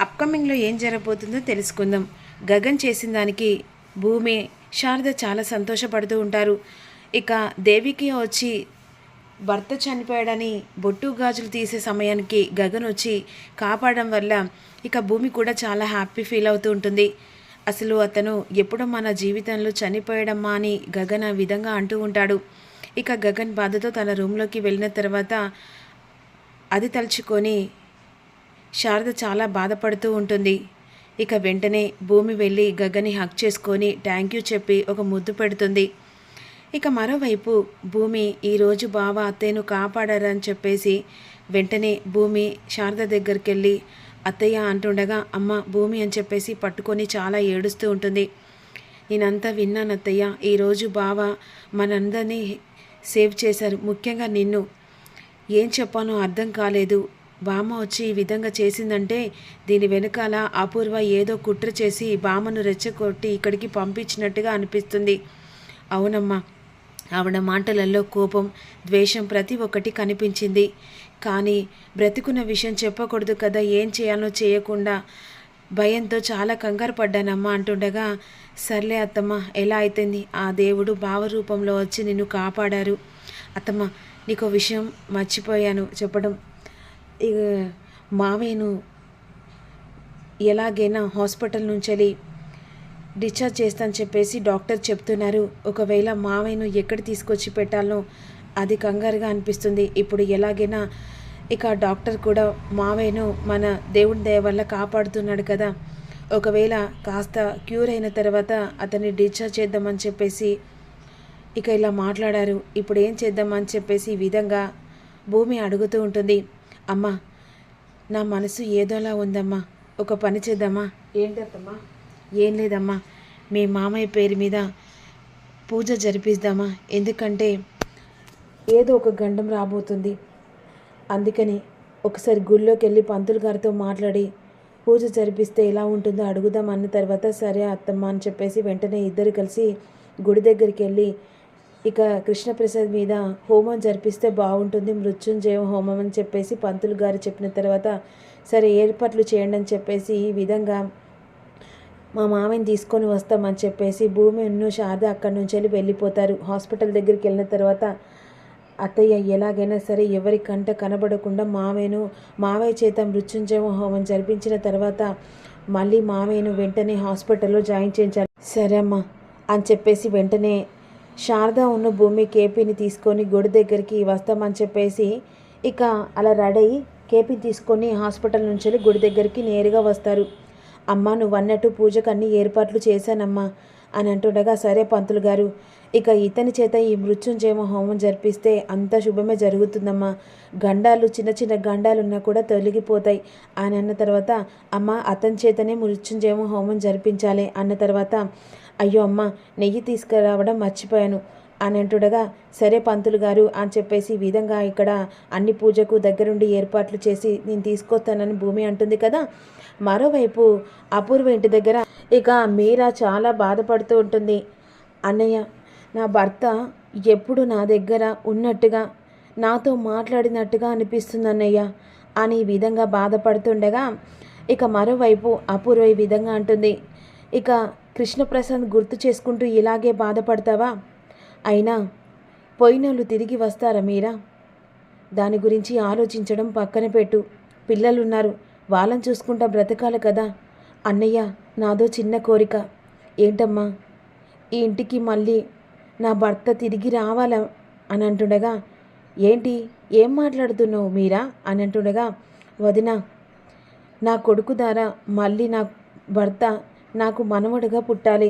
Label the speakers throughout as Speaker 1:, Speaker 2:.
Speaker 1: అప్కమింగ్లో ఏం జరగబోతుందో తెలుసుకుందాం. గగన్ చేసిన దానికి భూమి, శారద చాలా సంతోషపడుతూ ఉంటారు. ఇక దేవికి వచ్చి భర్త చనిపోయాడని బొట్టు గాజులు తీసే సమయానికి గగన్ వచ్చి కాపాడడం వల్ల ఇక భూమి కూడా చాలా హ్యాపీ ఫీల్ అవుతూ ఉంటుంది. అసలు అతను ఎప్పుడో మన జీవితంలో చనిపోయాడమ్మా అని గగన్ ఆ విధంగా అంటూ ఉంటాడు. ఇక గగన్ బాధతో తన రూమ్లోకి వెళ్ళిన తర్వాత అది తలుచుకొని శారద చాలా బాధపడుతూ ఉంటుంది. ఇక వెంటనే భూమి వెళ్ళి గగన్ని హక్ చేసుకొని థ్యాంక్ యూ చెప్పి ఒక ముద్దు పెడుతుంది. ఇక మరోవైపు భూమి ఈరోజు బావ అత్తయ్యను కాపాడారని చెప్పేసి వెంటనే భూమి శారద దగ్గరికి వెళ్ళి అత్తయ్య అంటుండగా అమ్మ భూమి అని చెప్పేసి పట్టుకొని చాలా ఏడుస్తూ ఉంటుంది. నేనంతా విన్నాను అత్తయ్య, ఈరోజు బావ మనందరినీ సేవ్ చేశారు, ముఖ్యంగా నిన్ను. ఏం చెప్పానో అర్థం కాలేదు. బామ్మ వచ్చి ఈ విధంగా చేసిందంటే దీని వెనకాల అపూర్వ ఏదో కుట్ర చేసి బామ్మను రెచ్చగొట్టి ఇక్కడికి పంపించినట్టుగా అనిపిస్తుంది. అవునమ్మా, ఆవిడ మాటలలో కోపం, ద్వేషం ప్రతి ఒక్కటి కనిపించింది. కానీ బ్రతికున్న విషయం చెప్పకూడదు కదా, ఏం చేయాలో చేయకుండా భయంతో చాలా కంగారు పడ్డానమ్మా అంటుండగా సర్లే అత్తమ్మ, ఎలా అయితేంది, ఆ దేవుడు భావరూపంలో వచ్చి నిన్ను కాపాడారు. అత్తమ్మ నీకో విషయం మర్చిపోయాను చెప్పడం. మావయ్యను ఎలాగైనా హాస్పిటల్ నుంచి డిశ్చార్జ్ చేస్తాను చెప్పేసి డాక్టర్ చెప్తున్నారు. ఒకవేళ మావయ్యను ఎక్కడ తీసుకొచ్చి పెట్టాలనో అది కంగారుగా అనిపిస్తుంది. ఇప్పుడు ఎలాగైనా ఇక డాక్టర్ కూడా మావయ్యను మన దేవుని దయ వల్ల కాపాడుతున్నాడు కదా, ఒకవేళ కాస్త క్యూర్ అయిన తర్వాత అతన్ని డిశ్చార్జ్ చేద్దామని చెప్పేసి ఇక ఇలా మాట్లాడారు. ఇప్పుడు ఏం చేద్దామని చెప్పేసి ఈ విధంగా భూమి అడుగుతూ ఉంటుంది. అమ్మా నా మనసు ఏదోలా ఉందమ్మా, ఒక పని చేద్దామా. ఏంటమ్మా? ఏం లేదమ్మా, మీ మామయ్య పేరు మీద పూజ జరిపిద్దామా, ఎందుకంటే ఏదో ఒక గండం రాబోతుంది, అందుకని ఒకసారి గుళ్ళోకి వెళ్ళి పంతులు గారితో మాట్లాడి పూజ జరిపిస్తే ఎలా ఉంటుందో అడుగుదాం అన్న తర్వాత సరే అత్తమ్మ అని చెప్పేసి వెంటనే ఇద్దరు కలిసి గుడి దగ్గరికి వెళ్ళి ఇక కృష్ణప్రసాద్ మీద హోమం జరిపిస్తే బాగుంటుంది, మృత్యుంజయ హోమం అని చెప్పేసి పంతులు గారు చెప్పిన తర్వాత సరే ఏర్పాట్లు చేయండి అని చెప్పేసి ఈ విధంగా మా మామయ్యని తీసుకొని వస్తామని చెప్పేసి భూమి శారద అక్కడి నుంచి వెళ్ళిపోతారు. హాస్పిటల్ దగ్గరికి వెళ్ళిన తర్వాత అత్తయ్య ఎలాగైనా సరే ఎవరి కంట కనబడకుండా మావయ్య చేత మృత్యుంజయ హోమం జరిపించిన తర్వాత మళ్ళీ మావయ్యను వెంటనే హాస్పిటల్లో జాయిన్ చేయించాలి. సరే అమ్మా అని చెప్పేసి వెంటనే శారద ఉన్న భూమి కేపీని తీసుకొని గుడి దగ్గరికి వస్తామని చెప్పేసి ఇక అలా రెడీ అయ్యి కేపీని తీసుకొని హాస్పిటల్ నుంచి గుడి దగ్గరికి నేరుగా వస్తారు. అమ్మ నువ్వు అన్నట్టు పూజకు అన్ని ఏర్పాట్లు చేశానమ్మా అని అంటుండగా సరే పంతులు గారు, ఇక ఇతని చేత ఈ మృత్యుంజయ హోమం జరిపిస్తే అంత శుభమే జరుగుతుందమ్మా, గండాలు చిన్న చిన్న గండాలు ఉన్నా కూడా తొలగిపోతాయి అని అన్న తర్వాత అమ్మ అతని చేతనే మృత్యుంజయ హోమం జరిపించాలి అన్న తర్వాత అయ్యో అమ్మ నెయ్యి తీసుకురావడం మర్చిపోయాను అని అంటుండగా సరే పంతులు గారు అని చెప్పేసి ఈ విధంగా ఇక్కడ అన్ని పూజకు దగ్గరుండి ఏర్పాట్లు చేసి నేను తీసుకొస్తానని భూమి అంటుంది కదా. మరోవైపు అపూర్వ ఇంటి దగ్గర ఇక మీరా చాలా బాధపడుతూ ఉంటుంది. అన్నయ్య నా భర్త ఎప్పుడు నా దగ్గర ఉన్నట్టుగా నాతో మాట్లాడినట్టుగా అనిపిస్తుంది అన్నయ్య అని ఈ విధంగా బాధపడుతుండగా ఇక మరోవైపు అపూర్వ ఈ విధంగా అంటుంది. ఇక కృష్ణప్రసాద్ గుర్తు చేసుకుంటూ ఇలాగే బాధపడతావా? అయినా పోయినోళ్ళు తిరిగి వస్తారా మీరా? దాని గురించి ఆలోచించడం పక్కన పెట్టు, పిల్లలున్నారు, వాళ్ళని చూసుకుంటా బ్రతకాలి కదా. అన్నయ్య నాదో చిన్న కోరిక. ఏంటమ్మా? ఈ ఇంటికి మళ్ళీ నా భర్త తిరిగి రావాలా అని అంటుండగా ఏంటి ఏం మాట్లాడుతున్నావు మీరా అని అంటుండగా వదిన నా కొడుకు ద్వారా మళ్ళీ నా భర్త నాకు మనవడుగా పుట్టాలి.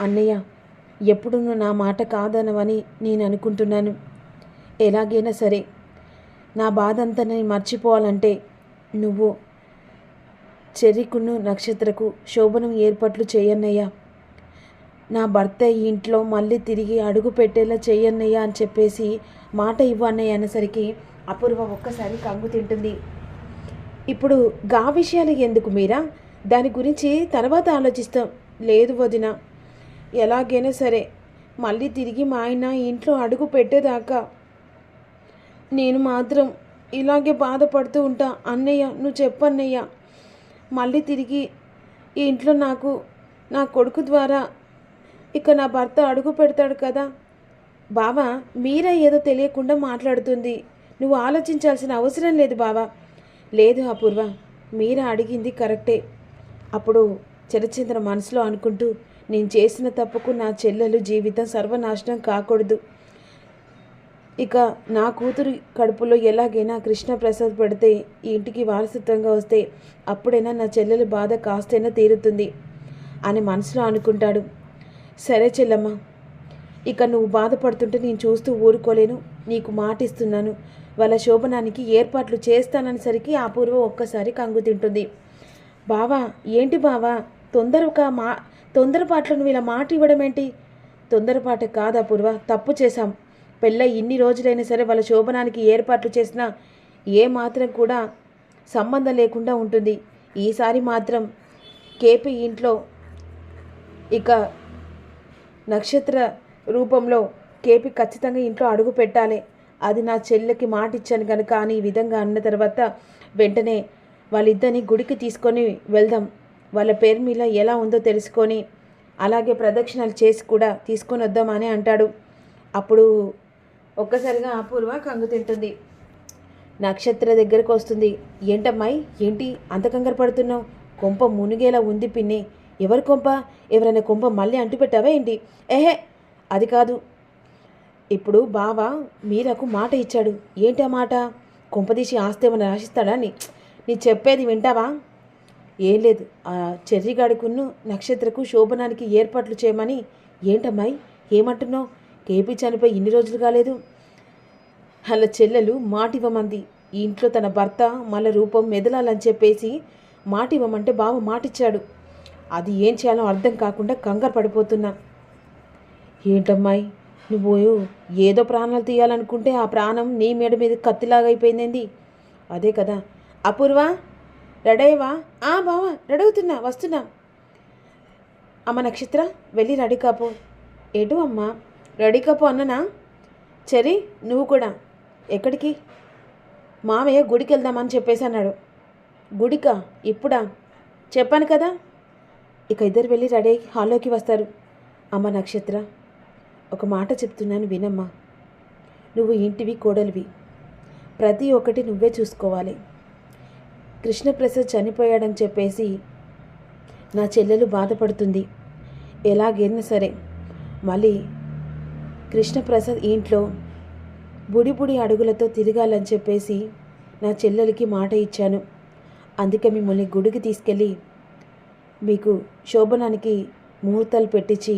Speaker 1: అన్నయ్య ఎప్పుడు నువ్వు నా మాట కాదనవని నేను అనుకుంటున్నాను. ఎలాగైనా సరే నా బాధ అంతా నేను మర్చిపోవాలంటే నువ్వు చెర్రికును నక్షత్రకు శోభనం ఏర్పాట్లు చేయన్నయ్యా. నా భర్త ఈ ఇంట్లో మళ్ళీ తిరిగి అడుగు పెట్టేలా చేయన్నయ్యా అని చెప్పేసి మాట ఇవ్వు అన్నయ్య అనేసరికి అపూర్వ ఒక్కసారి కంగు తింటుంది. ఇప్పుడు గా విషయాలు ఎందుకు మీరా? దాని గురించి తర్వాత ఆలోచిస్తాం. లేదు వదిన, ఎలాగైనా సరే మళ్ళీ తిరిగి మా ఆయన ఇంట్లో అడుగు పెట్టేదాకా నేను మాత్రం ఇలాగే బాధపడుతూ ఉంటా. అన్నయ్య నువ్వు చెప్పన్నయ్య, మళ్ళీ తిరిగి ఈ ఇంట్లో నా కొడుకు ద్వారా ఇక నా భర్త అడుగు పెడతాడు కదా. బావా, మీరా ఏదో తెలియకుండా మాట్లాడుతుంది. నువ్వు ఆలోచించాల్సిన అవసరం లేదు బావా. లేదు అపూర్వ, మీరా అడిగింది కరెక్టే. అప్పుడు చరచంద్ర మనసులో అనుకుంటూ, నేను చేసిన తప్పుకు నా చెల్లెలు జీవితం సర్వనాశనం కాకూడదు. ఇక నా కూతురు కడుపులో ఎలాగైనా కృష్ణప్రసాద్ పెడితే ఈ ఇంటికి వారసత్వంగా వస్తే అప్పుడైనా నా చెల్లెలు బాధ కాస్తైనా తీరుతుంది అని మనసులో అనుకుంటాడు. సరే చెల్లమ్మ, ఇక నువ్వు బాధపడుతుంటే నేను చూస్తూ ఊరుకోలేను. నీకు మాట ఇస్తున్నాను, వాళ్ళ శోభనానికి ఏర్పాట్లు చేస్తాననేసరికి అపూర్వ ఒక్కసారి కంగు తింటుంది. బావా, ఏంటి బావా తొందరపాట్లు నువ్వు ఇలా మాట ఇవ్వడం ఏంటి? తొందరపాటు కాదు అపూర్వ, తప్పు చేశాం. పెళ్ళై ఇన్ని రోజులైనా సరే వాళ్ళ శోభనానికి ఏర్పాట్లు చేసినా మాత్రం కూడా సంబంధం లేకుండా ఉంటుంది. ఈసారి మాత్రం కేపీ ఇంట్లో ఇక నక్షత్ర రూపంలో కేపీ ఖచ్చితంగా ఇంట్లో అడుగు పెట్టాలి. అది నా చెల్లెకి మాట ఇచ్చాను కనుక అని ఈ విధంగా అన్న తర్వాత వెంటనే వాళ్ళిద్దరిని గుడికి తీసుకొని వెళ్దాం. వాళ్ళ పేరు మీద ఎలా ఉందో తెలుసుకొని అలాగే ప్రదక్షిణాలు చేసి కూడా తీసుకొని వద్దామని అంటాడు. అప్పుడు ఒక్కసారిగా అపూర్వ కంగు తింటుంది. నక్షత్ర దగ్గరకు వస్తుంది. ఏంటమ్మాయి, ఏంటి అంత కంగారు పడుతున్నావు? కొంప మునిగేలా ఉంది పిన్ని. ఎవరి కొంప? ఎవరైనా కొంప మళ్ళీ అంటుపెట్టావా ఏంటి? ఏహే, అది కాదు. ఇప్పుడు బావ మీరకు మాట ఇచ్చాడు. ఏంటి ఆ మాట? కొంపదీసి ఆస్తి ఏమైనా రాసిస్తాడా? నీ చెప్పేది వింటావా? ఏం లేదు, ఆ చెర్రిగాడికున్ను నక్షత్రకు శోభనానికి ఏర్పాట్లు చేయమని. ఏంటమ్మాయి ఏమంటున్నావు? కేపీ చనిపోయి ఇన్ని రోజులు కాలేదు. అలా చెల్లెలు మాట ఇవ్వమంది. ఈ ఇంట్లో తన భర్త మళ్ళీ రూపం మెదలాలని చెప్పేసి మాట ఇవ్వమంటే బావ మాటిచ్చాడు. అది ఏం చేయాలో అర్థం కాకుండా కంగారు పడిపోతున్నా. ఏంటమ్మాయి, నువ్వు ఏదో ప్రాణాలు తీయాలనుకుంటే ఆ ప్రాణం నీ మేడ మీద కత్తిలాగా అయిపోయింది. అదే కదా. అపూర్వ, రెడయ్యవా? బావా రెడీ అవుతున్నా, వస్తున్నా. అమ్మ నక్షత్ర, వెళ్ళి రెడీ కాపో. ఏటు అమ్మా? రెడీ కాపో అన్ననా? చెరి, నువ్వు కూడా. ఎక్కడికి? మామయ్య గుడికి వెళ్దామని చెప్పేసి అన్నాడు. గుడికా? ఇప్పుడా? చెప్పాను కదా. ఇక ఇద్దరు వెళ్ళి రెడీ అయ్యి హాల్లోకి వస్తారు. అమ్మ నక్షత్ర, ఒక మాట చెప్తున్నాను వినమ్మా. నువ్వు ఇంటివి కోడలివి, ప్రతి ఒక్కటి నువ్వే చూసుకోవాలి. కృష్ణప్రసాద్ చనిపోయాడని చెప్పేసి నా చెల్లెలు బాధపడుతుంది. ఎలాగైనా సరే మళ్ళీ కృష్ణప్రసాద్ ఇంట్లో బుడి అడుగులతో తిరగాలని చెప్పేసి నా చెల్లెలకి మాట ఇచ్చాను. అందుకే మిమ్మల్ని గుడికి తీసుకెళ్ళి మీకు శోభనానికి ముహూర్తాలు పెట్టించి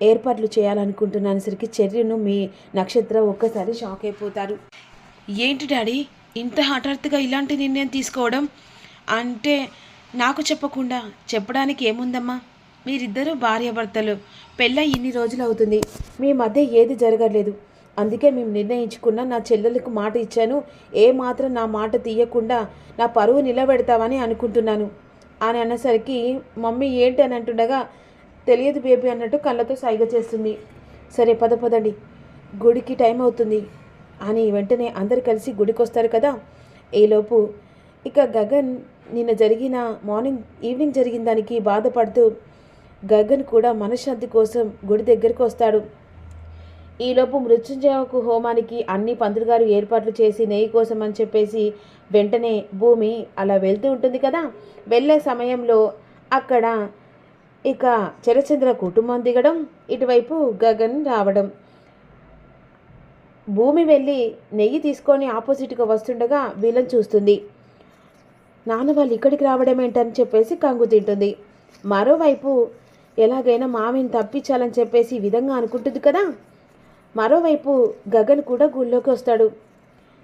Speaker 1: ఏర్పాట్లు చేయాలనుకుంటున్నాను. చెర్రిను మీ నక్షత్ర ఒక్కసారి షాక్ అయిపోతారు. ఏంటి డాడీ ఇంత హఠాత్తుగా ఇలాంటి నిర్ణయం తీసుకోవడం? అంటే నాకు చెప్పకుండా చెప్పడానికి ఏముందమ్మా? మీరిద్దరూ భార్యాభర్తలు, పెళ్ళై ఇన్ని రోజులు అవుతుంది, మీ మధ్య ఏది జరగలేదు. అందుకే మేము నిర్ణయించుకున్నా. నా చెల్లెలకు మాట ఇచ్చాను, మాత్రం నా మాట తీయకుండా నా పరువు నిలబెడతామని అనుకుంటున్నాను అని అనేసరికి మమ్మీ ఏంటి అని అంటుండగా తెలియదు బేబీ అన్నట్టు కళ్ళతో సైగ చేస్తుంది. సరే పదండి, గుడికి టైం అవుతుంది అని వెంటనే అందరు కలిసి గుడికి వస్తారు కదా. ఈలోపు ఇక గగన్ నిన్న జరిగిన ఈవినింగ్ జరిగిన దానికి బాధపడుతూ గగన్ కూడా మనశ్శాంతి కోసం గుడి దగ్గరికి వస్తాడు. ఈలోపు మృత్యుంజయకు హోమానికి అన్ని పంతులు గారు ఏర్పాట్లు చేసి నెయ్యి కోసం అని చెప్పేసి వెంటనే భూమి అలా వెళ్తూ ఉంటుంది కదా. వెళ్ళే సమయంలో అక్కడ ఇక చరచంద్ర కుటుంబం దిగడం, ఇటువైపు గగన్ రావడం. భూమి వెళ్ళి నెయ్యి తీసుకొని ఆపోజిట్గా వస్తుండగా వీళ్ళని చూస్తుంది. నాన్న వాళ్ళు ఇక్కడికి రావడం ఏంటని చెప్పేసి కంగు తింటుంది. మరోవైపు ఎలాగైనా మావిని తప్పించాలని చెప్పేసి ఈ విధంగా అనుకుంటుంది కదా. మరోవైపు గగన్ కూడా గుళ్ళోకి వస్తాడు.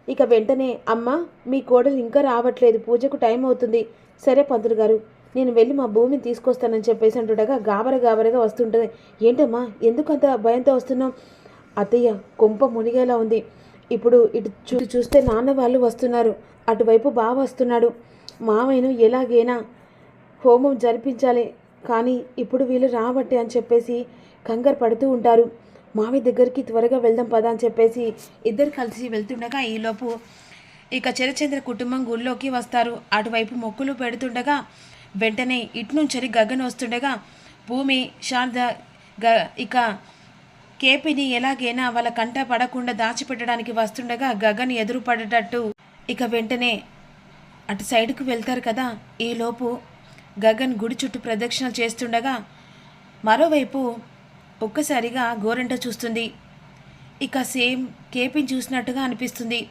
Speaker 1: ఇక వెంటనే అమ్మ మీ కోడలు ఇంకా రావట్లేదు, పూజకు టైం అవుతుంది. సరే పంతులు గారు, నేను వెళ్ళి మా భూమిని తీసుకొస్తానని చెప్పేసి అంటుండగా గాబరగా వస్తుంటుంది. ఏంటమ్మా ఎందుకు అంత భయంతో వస్తున్నాం? అత్తయ్య కొంప మునిగేలా ఉంది. ఇప్పుడు ఇటు చూస్తే నాన్న వాళ్ళు వస్తున్నారు, అటువైపు బావ వస్తున్నాడు. మావయ్యను ఎలాగైనా హోమం జరిపించాలి, కానీ ఇప్పుడు వీళ్ళు రావట్టే అని చెప్పేసి కంగారు పడుతూ ఉంటారు. మావి దగ్గరికి త్వరగా వెళ్దాం పదా అని చెప్పేసి ఇద్దరు కలిసి వెళ్తుండగా ఈలోపు ఇక చరచంద్ర కుటుంబం గుళ్ళోకి వస్తారు. అటువైపు మొక్కులు పెడుతుండగా వెంటనే ఇటు నుంచి గగన్ వస్తుండగా భూమి శారద ఇక కేపీని ఎలాగైనా వాళ్ళ కంట పడకుండా దాచిపెట్టడానికి వస్తుండగా గగన్ ఎదురు పడేటట్టు ఇక వెంటనే అటు సైడ్కు వెళ్తారు కదా. ఈలోపు గగన్ గుడి చుట్టూ ప్రదక్షిణలు చేస్తుండగా మరోవైపు ఒక్కసారిగా గోరంట చూస్తుంది. ఇక సేమ్ కేపీని చూసినట్టుగా అనిపిస్తుంది.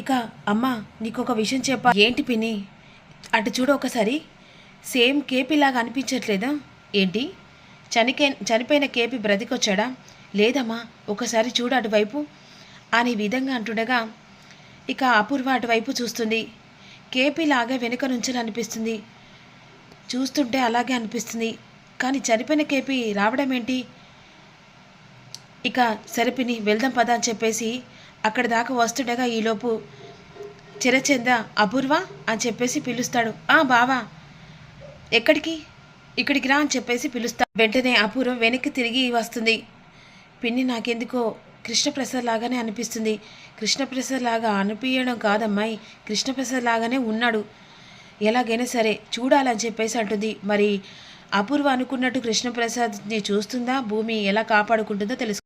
Speaker 1: ఇక అమ్మ నీకొక విషయం చెప్పా. ఏంటి పిన్ని? అటు చూడు ఒకసారి, సేమ్ కేపీలాగా అనిపించట్లేదా? ఏంటి చనిపోయిన కేపీ బ్రతికొచ్చాడా? లేదమ్మా, ఒకసారి చూడు అటువైపు అనే విధంగా అంటుండగా ఇక అపూర్వ అటువైపు చూస్తుంది. కేపీలాగా వెనుక నుంచి అనిపిస్తుంది. చూస్తుంటే అలాగే అనిపిస్తుంది, కానీ చనిపోయిన కేపీ రావడం ఏంటి? ఇక సరిపిని వెళ్దాం పద అని చెప్పేసి అక్కడి దాకా వస్తుండగా ఈలోపు చిరచంద అపూర్వ అని చెప్పేసి పిలుస్తాడు. బావా ఎక్కడికి? ఇక్కడికి రా అని చెప్పేసి పిలుస్తా. వెంటనే అపూర్వ వెనక్కి తిరిగి వస్తుంది. పిన్ని నాకెందుకో కృష్ణప్రసాద్ లాగానే అనిపిస్తుంది. కృష్ణప్రసాద్ లాగా అనిపించడం కాదమ్మాయి, కృష్ణప్రసాద్ లాగానే ఉన్నాడు, ఎలాగైనా సరే చూడాలని చెప్పేసి అంటుంది. మరి అపూర్వ అనుకున్నట్టు కృష్ణప్రసాద్ని చూస్తుందా? భూమి ఎలా కాపాడుకుంటుందో తెలుసు.